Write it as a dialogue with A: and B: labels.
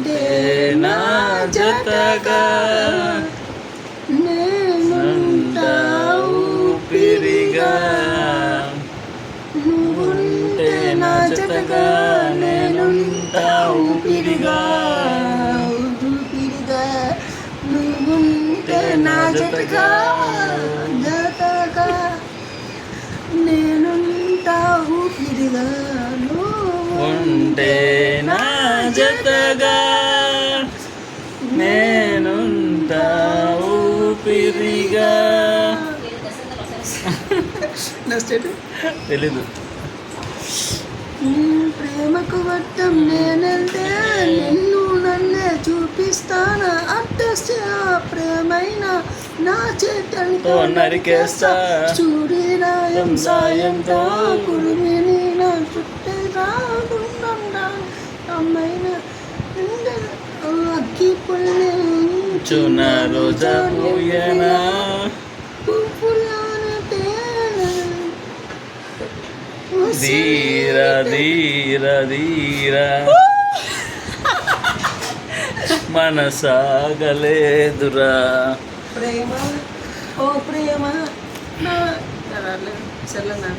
A: ఉంటే నా జతగా నేనుంటా ఊపిరిగా. నువ్వుంటే నా జతగా నేనుంటా ఊపిరిగా ఊపిరిగా. నువ్వుంటే నా జతగా జతగా నేనుంటా ఊపిరిగా.
B: ఉంటే నా జతగా నేనుంటా ఊపిరిగా. తెలీదు.
A: ప్రేమకు వట్టం నేనంటే నిన్ను నన్నే చూపిస్తానా. అడ్డస్తే ప్రేమైన నా చేతంతో
B: నరికేస్తా.
A: సూర్యరాయం సాయంతో కురిమిని నా చుట్టే రాకుండా అమ్మైన అగ్గి
B: చున రోజా పూయనా ధీర ధీర ధీర మనసాగలేదురా.
A: ప్రేమ ఓ ప్రేమ నా చల్లనా